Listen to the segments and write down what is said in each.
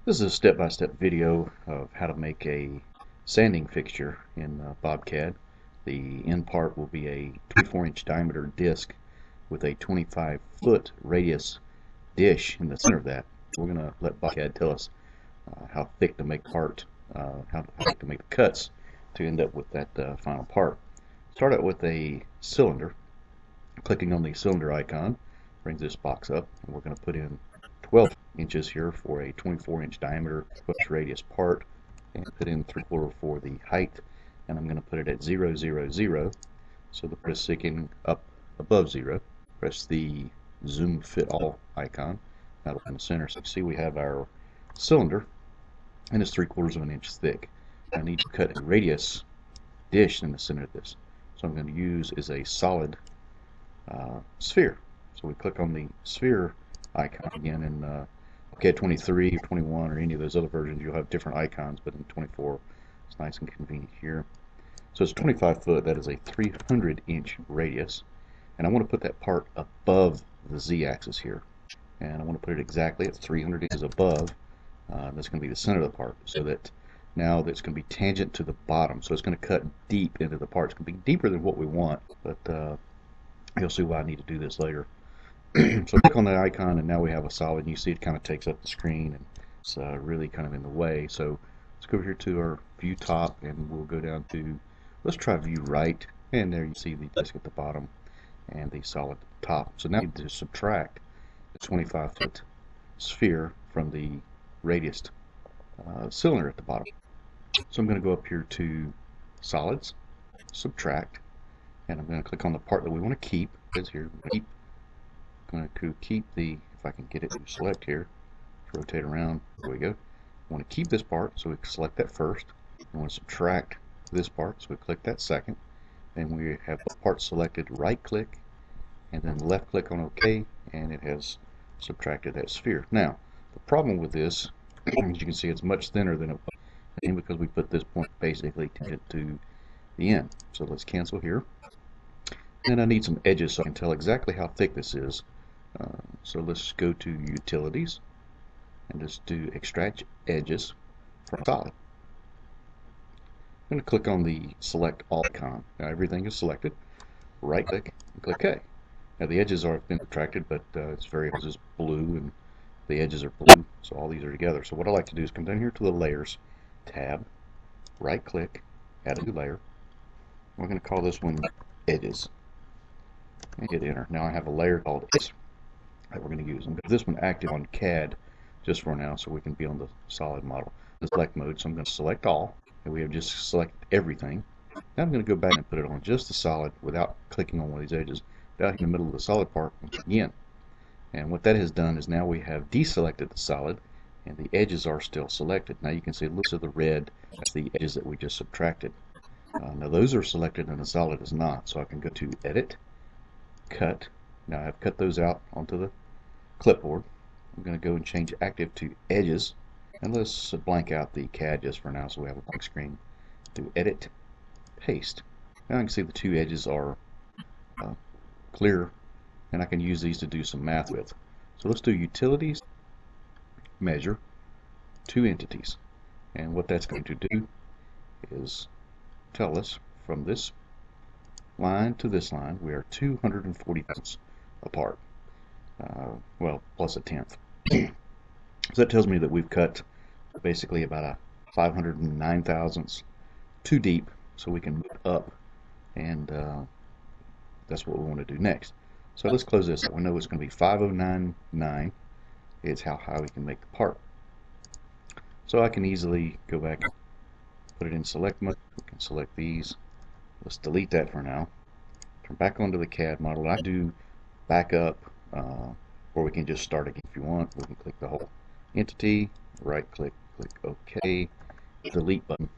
This is a step-by-step video of how to make a sanding fixture in Bobcad. The end part will be a 24-inch diameter disc with a 25-foot radius dish in the center of that. We're going to let Bobcad tell us how thick to make part, how thick to make the cuts to end up with that final part. Start out with a cylinder. Clicking on the cylinder icon brings this box up, and we're going to put in 12 inches here for a 24-inch diameter radius part, and put in 3/4 for the height, and I'm going to put it at 0, 0, 0, so the part is sticking up above 0. Press the zoom fit all icon. That'll in the center. So you see we have our cylinder, and it's 3/4 of an inch thick. I need to cut a radius dish in the center of this. So I'm going to use is a solid sphere. So we click on the sphere icon again in Bobcad 23 or 21 or any of those other versions. You'll have different icons, but in 24 it's nice and convenient here. So it's 25 foot. That is a 300-inch radius, and I want to put that part above the z-axis here, and I want to put it exactly at 300 inches above. That's going to be the center of the part, so that now that's going to be tangent to the bottom, so it's going to cut deep into the part. It's going to be deeper than what we want, but you'll see why I need to do this later. So click on that icon, and now we have a solid, and you see it kind of takes up the screen, and it's really kind of in the way. So let's go over here to our view top, and we'll go down to, let's try view right, and there you see the disc at the bottom and the solid at the top. So now we need to subtract the 25-foot sphere from the radius cylinder at the bottom. So I'm going to go up here to solids, subtract, and I'm going to click on the part that we want to keep. It's here. I'm going to keep the, if I can get it to select here, rotate around, there we go. I want to keep this part, so we select that first. I want to subtract this part, so we click that second. Then we have the part selected, right click, and then left click on OK, and it has subtracted that sphere. Now, the problem with this, as you can see, it's much thinner than it was, because we put this point basically to the end. So let's cancel here. And I need some edges so I can tell exactly how thick this is. So let's go to Utilities and just do Extract Edges from Solid. I'm going to click on the Select All icon. Now everything is selected. Right click and click OK. Now the edges have been subtracted, but it's very just blue, and the edges are blue, so all these are together. So what I like to do is come down here to the Layers tab, right click, add a new layer. We're going to call this one Edges, and hit enter. Now I have a layer called Edges that we're going to use. I'm going to this one active on CAD just for now, so we can be on the solid model. The select mode, so I'm going to select all, and we have just selected everything. Now I'm going to go back and put it on just the solid without clicking on one of these edges, down in the middle of the solid part again. And what that has done is now we have deselected the solid, and the edges are still selected. Now you can see it looks of the red, that's the edges that we just subtracted. Now those are selected and the solid is not, so I can go to Edit, Cut. Now I've cut those out onto the clipboard. I'm going to go and change active to Edges, and let's blank out the CAD just for now so we have a blank screen. Do Edit, Paste. Now I can see the two edges are clear, and I can use these to do some math with. So let's do Utilities, Measure, Two Entities, and what that's going to do is tell us from this line to this line we are 240 thousandths apart, well, plus a tenth. So that tells me that we've cut basically about a 509 thousandths too deep, so we can move up, and that's what we want to do next. So let's close this. We know it's going to be 5099 is how high we can make the part. So I can easily go back, put it in select mode. We can select these. Let's delete that for now. Turn back onto the CAD model. I do back up, or we can just start again if you want. We can click the whole entity, right click, click OK, delete button,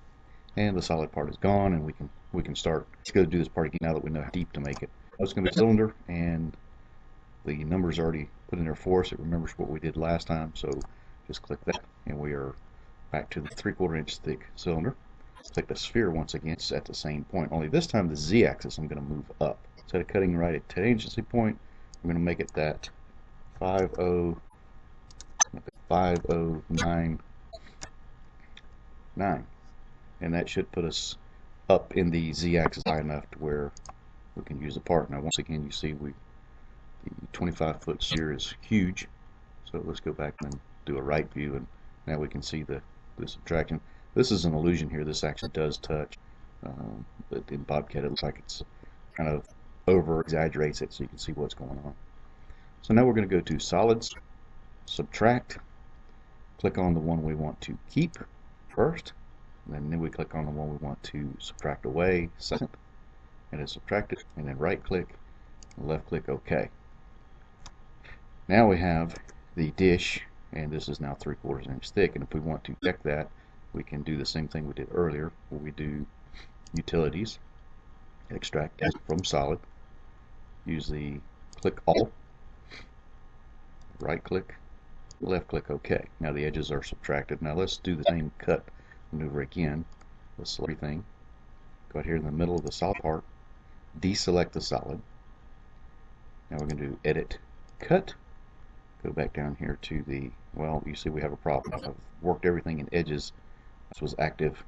and the solid part is gone, and we can start. Let's go do this part again now that we know how deep to make it. It's going to be a cylinder, and the numbers already put in there for us. It remembers what we did last time, so just click that, and we are back to the 3/4 inch thick cylinder. Click the sphere once again. It's at the same point, only this time the z-axis I'm going to move up. Instead of cutting right at tangency point, I'm going to make it that 509 9. And that should put us up in the z-axis high enough to where we can use the part. Now once again, you see the 25-foot shear is huge, so let's go back and do a right view, and now we can see the subtraction. This is an illusion here. This actually does touch, but in Bobcad it looks like it's kind of over exaggerates it, so you can see what's going on. So now we're going to go to solids, subtract, click on the one we want to keep first, and then we click on the one we want to subtract away second, and it's subtracted, and then right click, left click OK. Now we have the dish, and this is now 3/4 inch thick, and if we want to check that, we can do the same thing we did earlier, where we do utilities, extract from solid, use the click all, right click, left click OK. Now the edges are subtracted. Now let's do the same cut maneuver again. Let's select everything, go out here in the middle of the solid part, deselect the solid. Now we're going to do edit, cut, go back down here to the, well, you see we have a problem. I've worked everything in edges. This was active,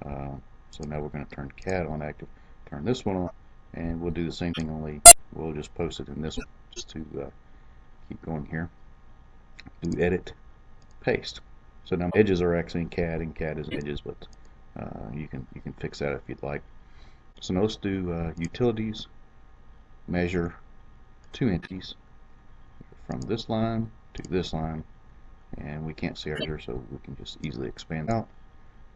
so now we're going to turn CAD on active, turn this one on, and we'll do the same thing, only we'll just post it in this one just to keep going here. Do edit, paste. So now edges are actually in CAD, and CAD is edges, but you can fix that if you'd like. So now let's do utilities, measure 2 inches from this line to this line, and we can't see our measure, so we can just easily expand out,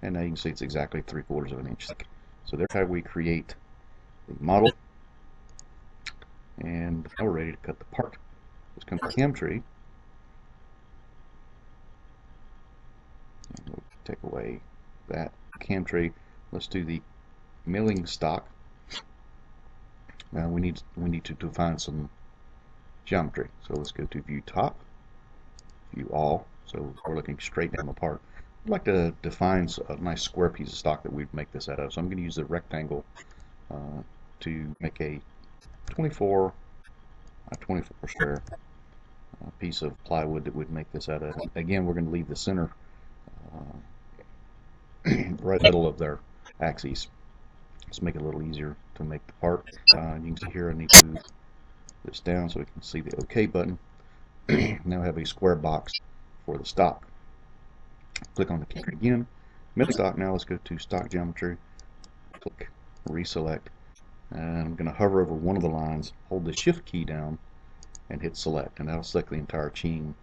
and now you can see it's exactly 3/4 inch thick. So there's how we create the model, and now we're ready to cut the part. Let's come to the cam tree, and we'll take away that cam tree. Let's do the milling stock. Now we need to define some geometry. So let's go to view top, view all. So we're looking straight down the part. I'd like to define a nice square piece of stock that we'd make this out of. So I'm going to use the rectangle to make a 24 square piece of plywood that would make this out of. Again, we're going to leave the center right middle of their axes. Let's make it a little easier to make the part. You can see here I need to move this down so we can see the OK button. Now I have a square box for the stock. Click on the key again, middle stock. Now let's go to stock geometry, click, reselect, and I'm going to hover over one of the lines, hold the shift key down, and hit select, and that'll select the entire chain.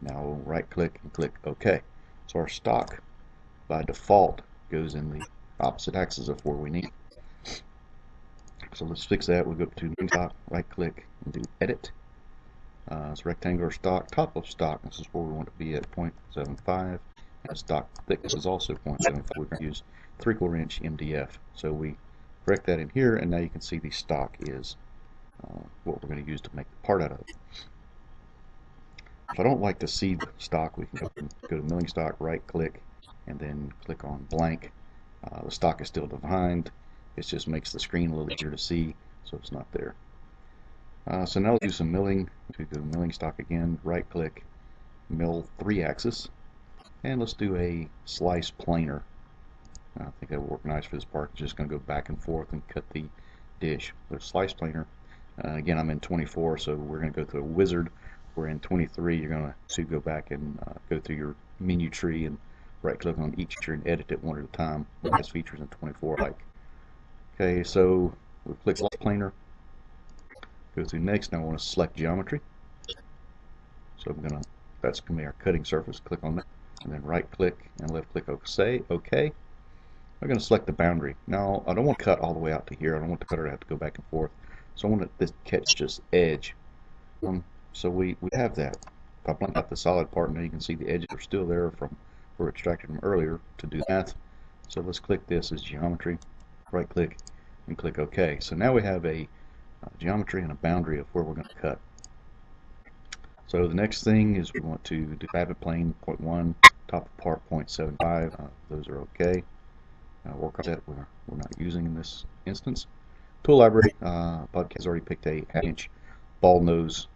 Now right click and click OK. So our stock by default goes in the opposite axis of where we need. So let's fix that. We'll go to new stock, right click, and do edit. It's rectangular stock, top of stock. This is where we want to be at 0.75. And stock thickness is also 0.75. We're going to use 3/4 inch MDF. So we correct that in here, and now you can see the stock is what we're going to use to make the part out of. If I don't like to see the stock, we can go to milling stock, right click, and then click on blank. The stock is still defined. It just makes the screen a little easier to see, so it's not there. So now let's do some milling. We go to milling stock again, right click, mill 3-axis, and let's do a slice planer. I think that will work nice for this part. It's just going to go back and forth and cut the dish. So slice planer. Again, I'm in 24, so we're going to go through a wizard. We're in 23. You're going to go back and go through your menu tree and right click on each feature and edit it one at a time. This features in 24 like. Okay, so we'll click slice planer. Go through next. Now I want to select geometry. So that's going to be our cutting surface. Click on that, and then right click and left click OK. I'm going to select the boundary. Now I don't want to cut all the way out to here. I don't want the cutter to have to go back and forth. So I want this to catch just edge. So we have that. If I blank out the solid part, now you can see the edges are still there from where we extracted them earlier to do math. So let's click this as geometry, right click, and click OK. So now we have a geometry and a boundary of where we're going to cut. So the next thing is we want to do avid plane 0.1, top of part 0.75. Those are okay. Work on that we're not using in this instance. Tool library, Bobcad has already picked a 1/2 inch ball nose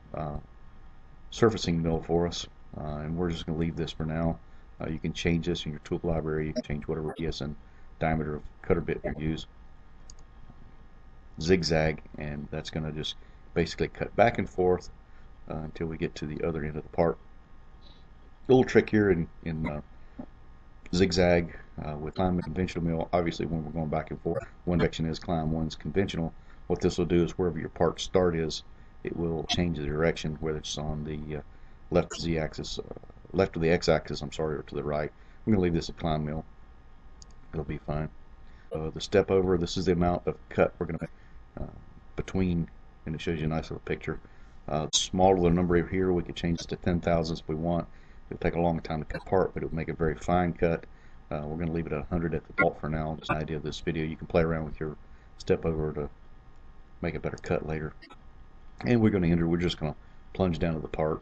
surfacing mill for us, and we're just going to leave this for now. You can change this in your tool library. You can change whatever radius and diameter of cutter bit you use. Zigzag, and that's going to just basically cut back and forth until we get to the other end of the part. A little trick here in zigzag with climb and conventional mill. Obviously, when we're going back and forth, one direction is climb, one's conventional. What this will do is wherever your part start is, it will change the direction, whether it's on the left z-axis, left of the x-axis, I'm sorry, or to the right. I'm going to leave this at climb mill. It'll be fine. The step over, this is the amount of cut we're going to make between, and it shows you a nice little picture. Smaller the number here, we could change this to 10 thousandths if we want. It'll take a long time to cut apart, but it'll make a very fine cut. We're going to leave it at 100 at the default for now. Just an idea of this video. You can play around with your step over to make a better cut later. And we're going to enter, we're just going to plunge down to the part.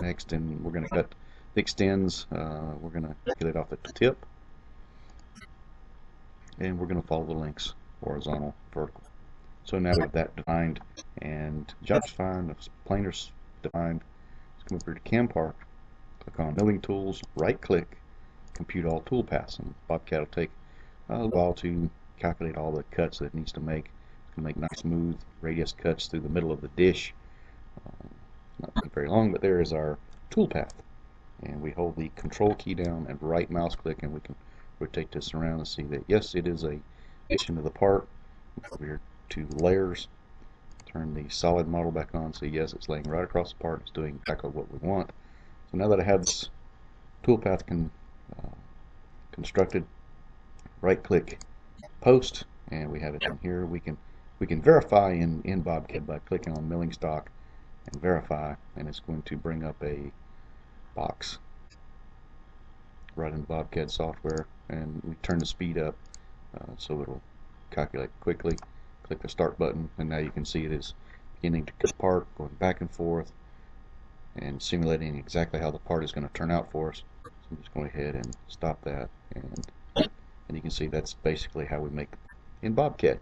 Next, and we're going to cut the extends. We're going to get it off the tip. And we're going to follow the links, horizontal, vertical. So now we have that defined, and job's fine, the planer's defined. Let's come over to Cam Part, click on Milling Tools, right click, compute all tool paths, and Bobcat will take a while to calculate all the cuts that it needs to make. It's going to make nice smooth radius cuts through the middle of the dish. Not very long, but there is our tool path. And we hold the control key down and right mouse click, and we can rotate this around and see that yes, it is a addition to the part. Over here to layers, turn the solid model back on, so yes, it's laying right across the part. It's doing exactly what we want. So now that I have this toolpath constructed, right click post, and we have it in here. We can verify in Bobcad by clicking on milling stock and verify, and it's going to bring up a box right in the Bobcad software, and we turn the speed up so it'll calculate quickly. Click the start button, and now you can see it is beginning to cut apart, going back and forth, and simulating exactly how the part is going to turn out for us. So I'm just going ahead and stop that, and you can see that's basically how we make in Bobcat.